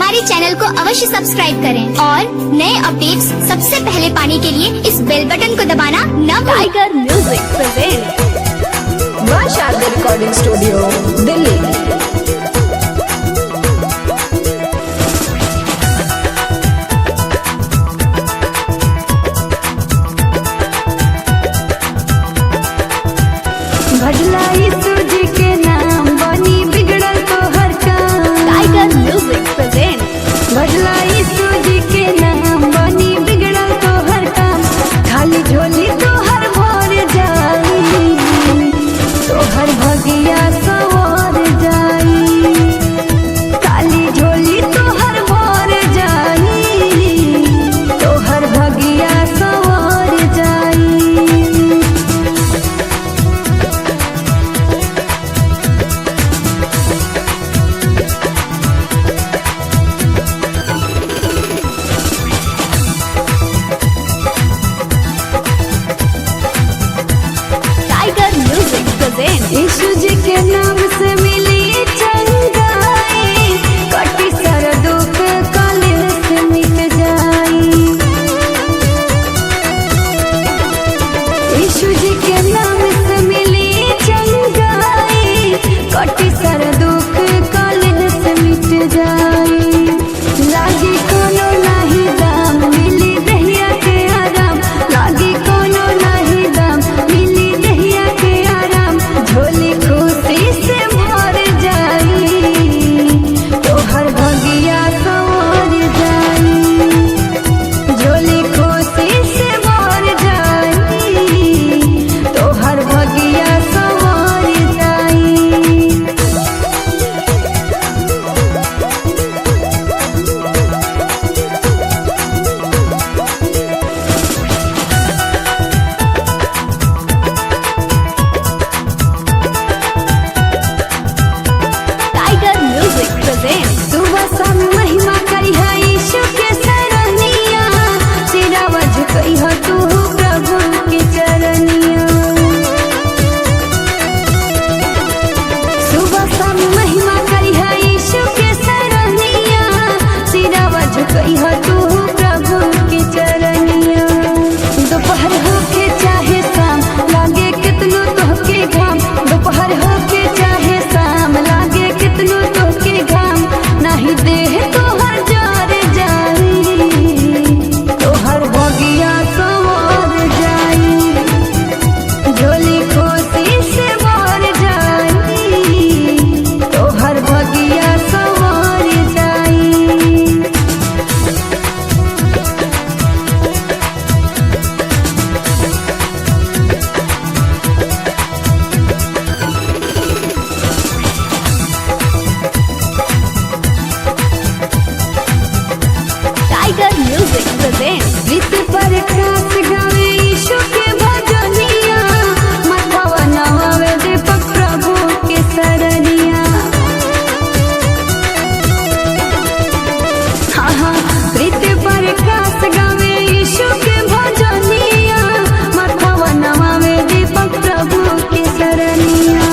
हमारे चैनल को अवश्य सब्सक्राइब करें और नए अपडेट्स सबसे पहले पाने के लिए इस बेल बटन को दबाना न भूलें। Tiger Music present Sharda recording studio Delhi. भजलाई सूजी के नाम बनी बिगड़ल तो हर काम। टाइगर म्यूजिक प्रेजेंट भजलाई सूजी के नाम बनी बिगड़ल तो हर काम। खाली झोली तो हर भर जाई, तो हर भगिया सवार जाई। खाली झोली तो हर भर जाई, तो हर भगिया सवार जाई। टाइगर म्यूजिक प्रेजेंट यीशु जी के नाम से मिली चंगाई, कटी सर दुख कलेश मिट जाई। यीशु जी के नाम से मिली चंगाई, कटी सर दुख कलेश मिट जाई। लागी कोनो नहीं दाम, मिली दहिया के आराम। लागी कोनो नहीं दाम, मिली दहिया के आराम। झोली खुशी से भर जाई, तो हर भगिया सवार जाई। झोली खुशी से भर जाई, तो हर भगिया सवार जाई। टाइगर म्यूजिक प्रेजेंट सुबह शाम महिमा करी है यीशु के सरनिया। सिरावा झुकई है तू प्रभु की चरनिया। सुबह शाम महिमा करी है यीशु के सरनिया। सिरावा झुकई है तू प्रभु की चरनिया। दोपहर होके चाहे शाम, लागे कितनो तोहके घाम। दोपहर होके चाहे शाम, लागे कितनो तोहके घाम। नहीं देह तोहर जार जाई, तोहर भगिया सवार जाई। झोली खुशी से भर जाई, तोहर भगिया सवार जाई। टाइगर म्यूजिक प्रेजेंट रित पर खास गावे यीशु के भजनिया। मथवा नवावे दीपक प्रभु के सरनिया। हाँ हाँ, रित पर खास गावे यीशु के भजनिया। मथवा नवावे दीपक प्रभु के सरनिया।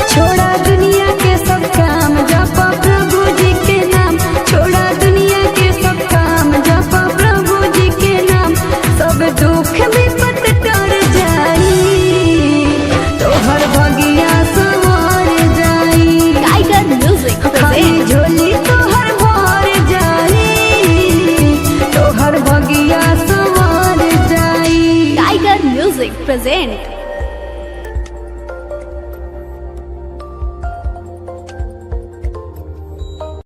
छोड़ा दुनिया के सब काम, जपा प्रभु जी के नाम। छोड़ा दुनिया के सब काम, जपा प्रभु जी के नाम। सब दुख विपत टल जाई, तो हर भगिया सवार जाई। टाइगर म्यूजिक खाली प्रेजेंट झोली तो हर भर जाई, तो हर भगिया सवार जाई। Tiger Music present